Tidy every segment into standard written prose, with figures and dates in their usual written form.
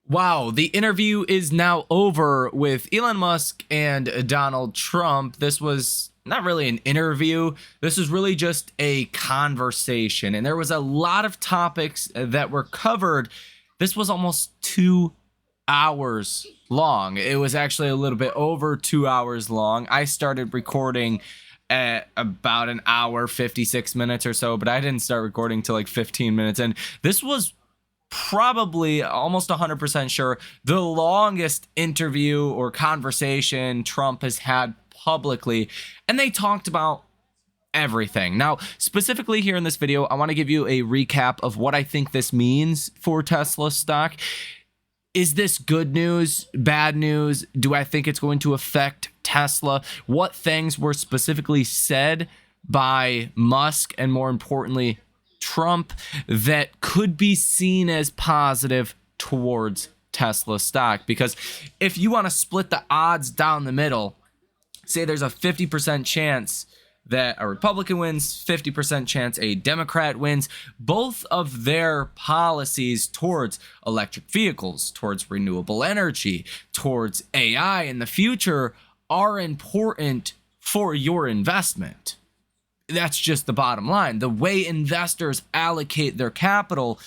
Wow, the interview is now over with Elon Musk and Donald Trump. This was not really an interview. This was really just a conversation. And there was a lot of topics that were covered. This was almost 2 hours long. It was actually a little bit over 2 hours long. I started recording at about an hour, 56 minutes or so, but I didn't start recording till like 15 minutes. And this was probably almost 100% sure the longest interview or conversation Trump has had publicly, and they talked about everything. Now, specifically here in this video, I want to give you a recap of what I think this means for Tesla stock. Is this good news, bad news? Do I think it's going to affect Tesla? What things were specifically said by Musk and, more importantly, Trump that could be seen as positive towards Tesla stock? Because if you want to split the odds down the middle, say there's a 50% chance that a Republican wins, 50% chance a Democrat wins, both of their policies towards electric vehicles, towards renewable energy, towards AI in the future are important for your investment. That's just the bottom line. The way investors allocate their capital,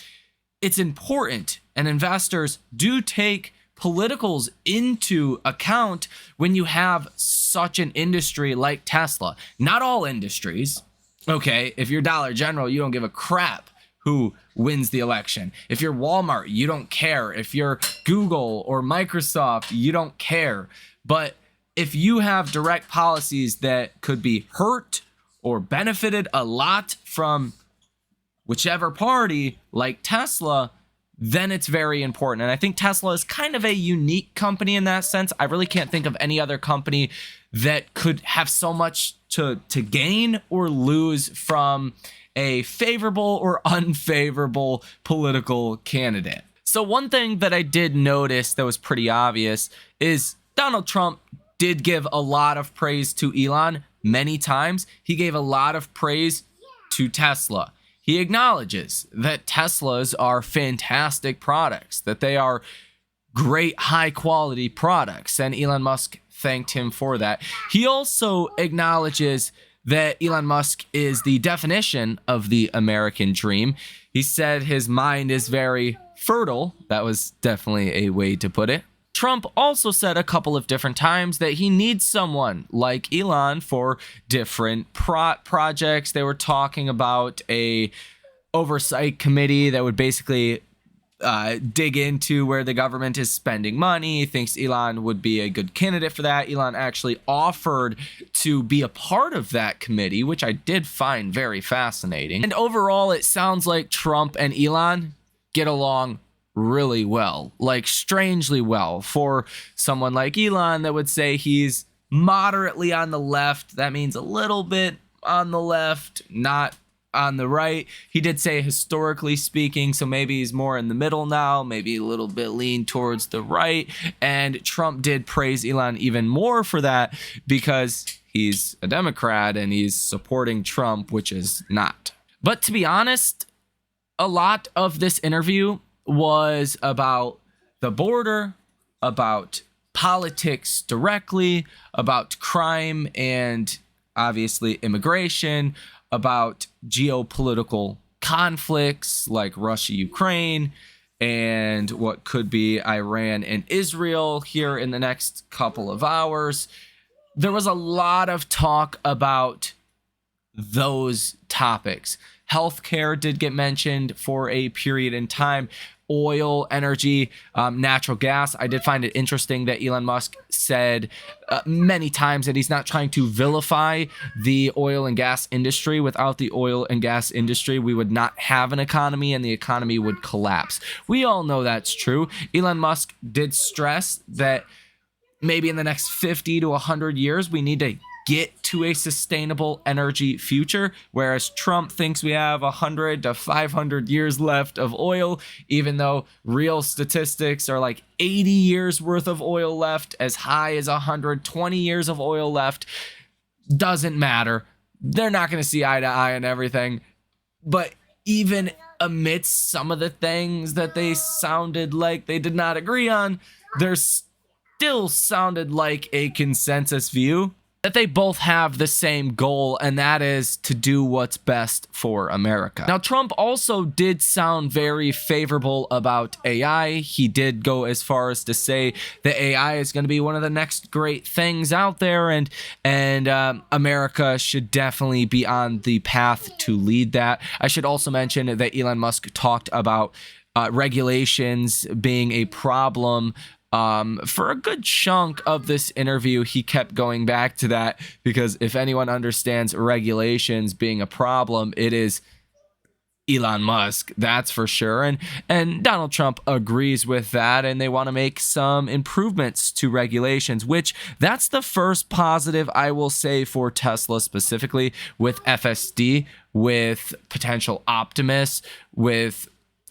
it's important. And investors do take politicals into account when you have such an industry like Tesla. Not all industries, okay? If you're Dollar General, you don't give a crap who wins the election. If you're Walmart, you don't care. If you're Google or Microsoft, you don't care. But if you have direct policies that could be hurt or benefited a lot from whichever party, like Tesla, then it's very important. And I think Tesla is kind of a unique company in that sense. I really can't think of any other company that could have so much to gain or lose from a favorable or unfavorable political candidate. So one thing that I did notice that was pretty obvious is Donald Trump did give a lot of praise to Elon many times. He gave a lot of praise to Tesla. He acknowledges that Teslas are fantastic products, that they are great, high quality products, and Elon Musk thanked him for that. He also acknowledges that Elon Musk is the definition of the American dream. He said his mind is very fertile. That was definitely a way to put it. Trump also said a couple of different times that he needs someone like Elon for different projects. They were talking about a oversight committee that would basically dig into where the government is spending money. He thinks Elon would be a good candidate for that. Elon actually offered to be a part of that committee, which I did find very fascinating. And overall, it sounds like Trump and Elon get along really well, like strangely well. For someone like Elon that would say he's moderately on the left, that means a little bit on the left, not on the right. He did say historically speaking, so maybe he's more in the middle now, maybe a little bit lean towards the right. And Trump did praise Elon even more for that because he's a Democrat and he's supporting Trump, which is not. But to be honest, a lot of this interview was about the border, about politics directly, about crime and obviously immigration, about geopolitical conflicts like Russia, Ukraine, and what could be Iran and Israel here in the next couple of hours. There was a lot of talk about those topics. Healthcare did get mentioned for a period in time. Oil, energy, natural gas. I did find it interesting that Elon Musk said many times that he's not trying to vilify the oil and gas industry. Without the oil and gas industry, we would not have an economy and the economy would collapse. We all know that's true. Elon Musk did stress that maybe in the next 50 to 100 years, we need to get to a sustainable energy future, whereas Trump thinks we have 100 to 500 years left of oil, even though real statistics are like 80 years worth of oil left, as high as 120 years of oil left. Doesn't matter. They're not going to see eye to eye on everything. But even amidst some of the things that they sounded like they did not agree on, there still sounded like a consensus view that they both have the same goal, and that is to do what's best for America. Now, Trump also did sound very favorable about AI. He did go as far as to say that AI is going to be one of the next great things out there, and America should definitely be on the path to lead that. I should also mention that Elon Musk talked about regulations being a problem. For a good chunk of this interview, he kept going back to that, because if anyone understands regulations being a problem, it is Elon Musk, that's for sure. And Donald Trump agrees with that, and they want to make some improvements to regulations, which that's the first positive I will say for Tesla, specifically with FSD, with potential Optimus, with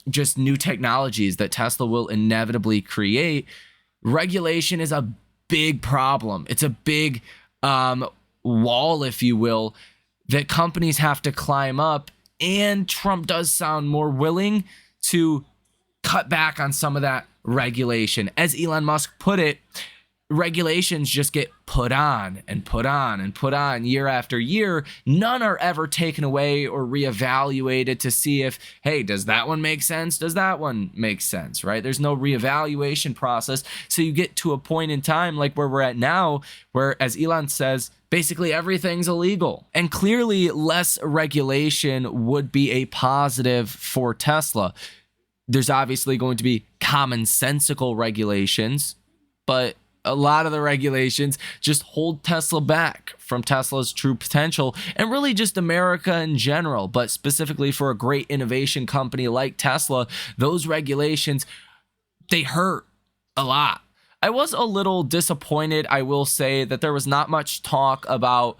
just new technologies that Tesla will inevitably create. Regulation is a big problem. It's a big wall, if you will, that companies have to climb up. And Trump does sound more willing to cut back on some of that regulation. As Elon Musk put it, regulations just get put on and put on and put on year after year. None are ever taken away or reevaluated to see if, hey, does that one make sense? Does that one make sense, right? There's no reevaluation process. So you get to a point in time like where we're at now, where, as Elon says, basically everything's illegal. And clearly less regulation would be a positive for Tesla. There's obviously going to be commonsensical regulations, but a lot of the regulations just hold Tesla back from Tesla's true potential, and really just America in general. But specifically for a great innovation company like Tesla, those regulations, they hurt a lot. I was a little disappointed, I will say, that there was not much talk about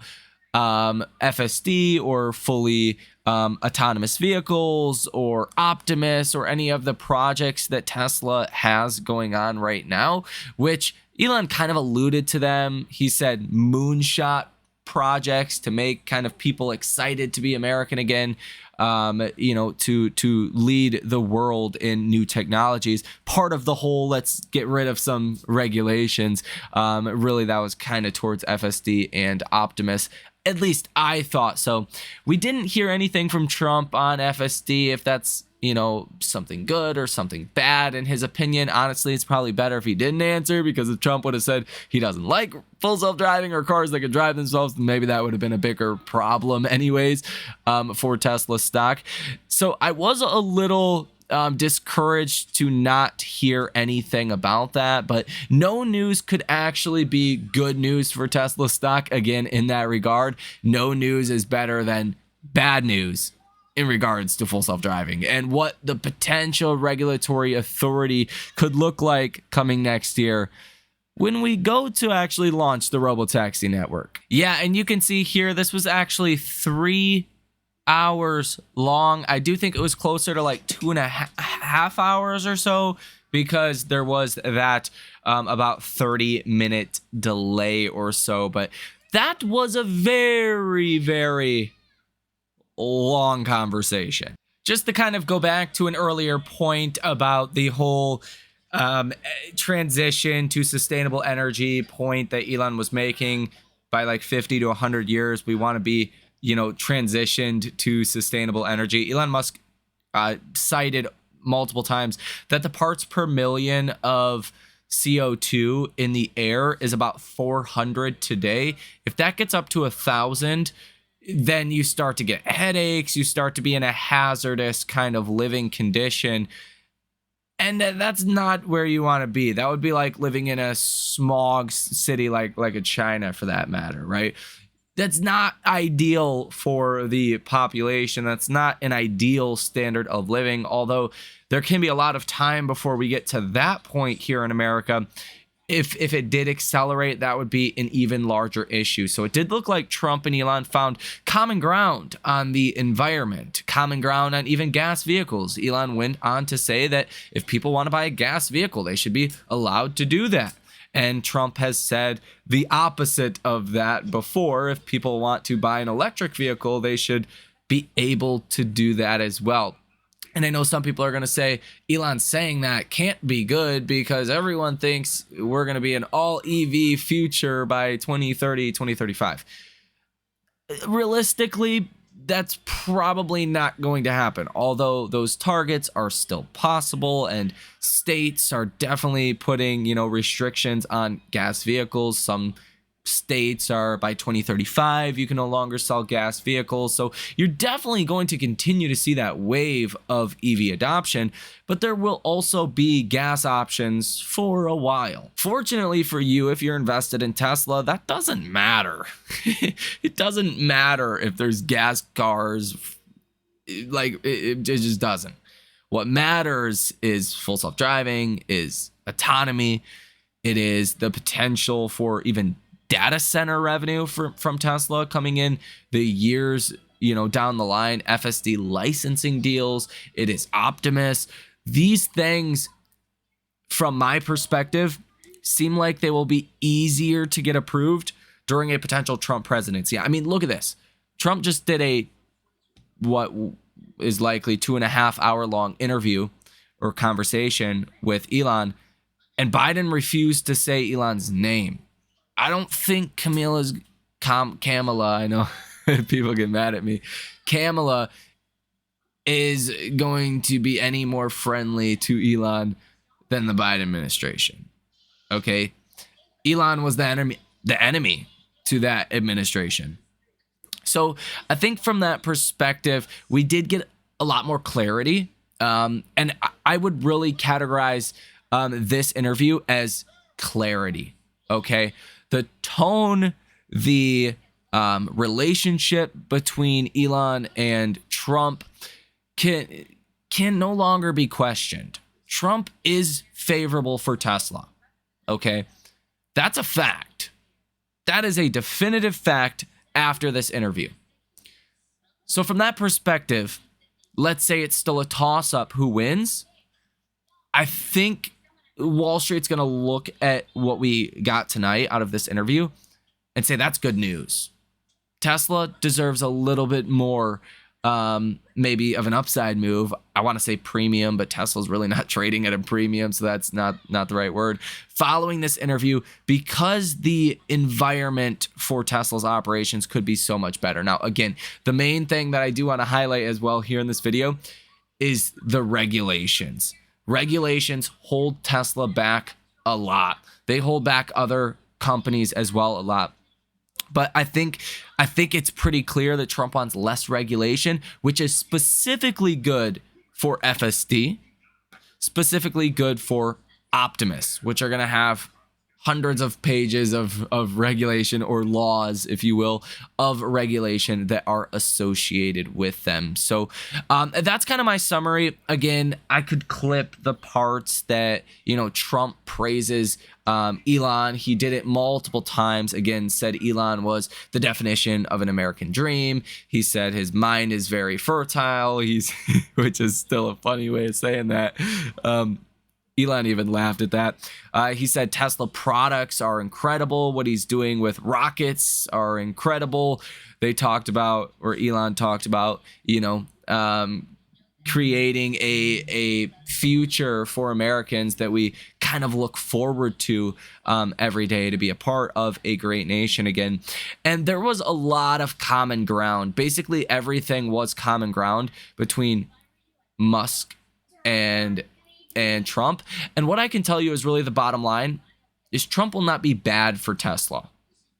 FSD or fully autonomous vehicles or Optimus or any of the projects that Tesla has going on right now, which Elon kind of alluded to them. He said moonshot projects to make kind of people excited to be American again, to lead the world in new technologies. Part of the whole let's get rid of some regulations. Really, that was kind of towards FSD and Optimus. At least I thought so. We didn't hear anything from Trump on FSD, if that's something good or something bad in his opinion. Honestly, it's probably better if he didn't answer, because if Trump would have said he doesn't like full self-driving or cars that can drive themselves, then maybe that would have been a bigger problem anyways for Tesla stock. So I was a little discouraged to not hear anything about that, but no news could actually be good news for Tesla stock. Again, in that regard, no news is better than bad news in regards to full self-driving and what the potential regulatory authority could look like coming next year when we go to actually launch the robotaxi network. Yeah, and you can see here, this was actually 3 hours long. I do think it was closer to like 2.5 hours or so, because there was that about 30-minute delay or so. But that was a very, very long conversation. Just to kind of go back to an earlier point about the whole transition to sustainable energy point that Elon was making, by like 50 to 100 years, we want to be, transitioned to sustainable energy. Elon Musk cited multiple times that the parts per million of CO2 in the air is about 400 today. If that gets up to 1,000, then you start to get headaches, you start to be in a hazardous kind of living condition. And that's not where you want to be. That would be like living in a smog city like a China, for that matter, right? That's not ideal for the population. That's not an ideal standard of living, although there can be a lot of time before we get to that point here in America. If it did accelerate, that would be an even larger issue. So it did look like Trump and Elon found common ground on the environment, common ground on even gas vehicles. Elon went on to say that if people want to buy a gas vehicle, they should be allowed to do that. And Trump has said the opposite of that before. If people want to buy an electric vehicle, they should be able to do that as well. And I know some people are going to say Elon saying that can't be good because everyone thinks we're going to be an all EV future by 2030, 2035. Realistically, that's probably not going to happen, although those targets are still possible, and states are definitely putting, restrictions on gas vehicles. Some states are by 2035 you can no longer sell gas vehicles, so you're definitely going to continue to see that wave of EV adoption, but there will also be gas options for a while. Fortunately for you, if you're invested in Tesla, that doesn't matter. It doesn't matter if there's gas cars, like it just doesn't. What matters is full self-driving, is autonomy, it is the potential for even data center revenue from Tesla coming in the years, down the line, FSD licensing deals. It is Optimus. These things, from my perspective, seem like they will be easier to get approved during a potential Trump presidency. I mean, look at this. Trump just did what is likely 2.5 hour long interview or conversation with Elon, and Biden refused to say Elon's name. I don't think Kamala, I know people get mad at me, Kamala is going to be any more friendly to Elon than the Biden administration. Okay? Elon was the enemy to that administration. So I think from that perspective, we did get a lot more clarity. And I would really categorize this interview as clarity. Okay? The tone, the relationship between Elon and Trump can no longer be questioned. Trump is favorable for Tesla. Okay? That's a fact. That is a definitive fact after this interview. So from that perspective, let's say it's still a toss-up who wins. I think Wall Street's going to look at what we got tonight out of this interview and say that's good news. Tesla deserves a little bit more, maybe of an upside move. I want to say premium, but Tesla's really not trading at a premium, so that's not the right word. Following this interview, because the environment for Tesla's operations could be so much better. Now, again, the main thing that I do want to highlight as well here in this video is the regulations. Regulations hold Tesla back a lot. They hold back other companies as well a lot. But I think it's pretty clear that Trump wants less regulation, which is specifically good for FSD, specifically good for Optimus, which are going to have hundreds of pages of regulation, or laws, if you will, of regulation that are associated with them. So that's kind of my summary. Again, I could clip the parts that, Trump praises Elon. He did it multiple times. Again, said Elon was the definition of an American dream. He said his mind is very fertile. Which is still a funny way of saying that. Elon even laughed at that. He said Tesla products are incredible. What he's doing with rockets are incredible. Elon talked about, creating a future for Americans that we kind of look forward to every day, to be a part of a great nation again. And there was a lot of common ground. Basically, everything was common ground between Musk and Trump. And what I can tell you is really the bottom line is Trump will not be bad for Tesla.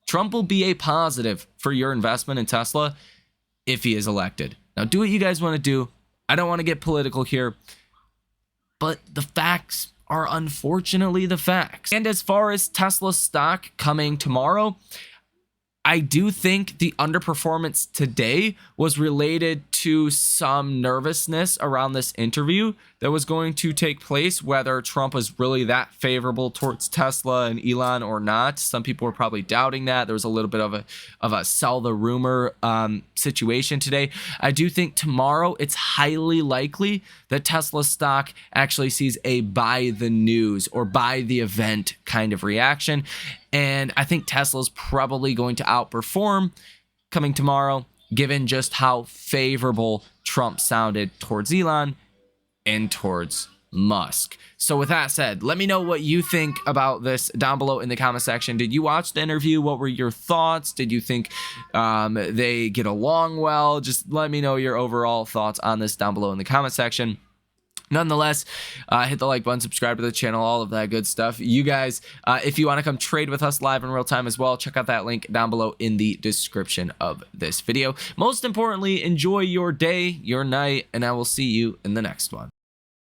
Trump will be a positive for your investment in Tesla if he is elected. Now, do what you guys want to do. I don't want to get political here, but the facts are unfortunately the facts. And as far as Tesla stock coming tomorrow, I do think the underperformance today was related to some nervousness around this interview that was going to take place, whether Trump was really that favorable towards Tesla and Elon or not. Some people were probably doubting that. There was a little bit of a sell the rumor situation today. I do think tomorrow it's highly likely that Tesla stock actually sees a buy the news or buy the event kind of reaction. And I think Tesla's probably going to outperform coming tomorrow, given just how favorable Trump sounded towards Elon and towards Musk. So with that said, let me know what you think about this down below in the comment section. Did you watch the interview? What were your thoughts? Did you think they get along well? Just let me know your overall thoughts on this down below in the comment section. Nonetheless, hit the like button, subscribe to the channel, all of that good stuff. You guys, if you want to come trade with us live in real time as well, check out that link down below in the description of this video. Most importantly, enjoy your day, your night, and I will see you in the next one.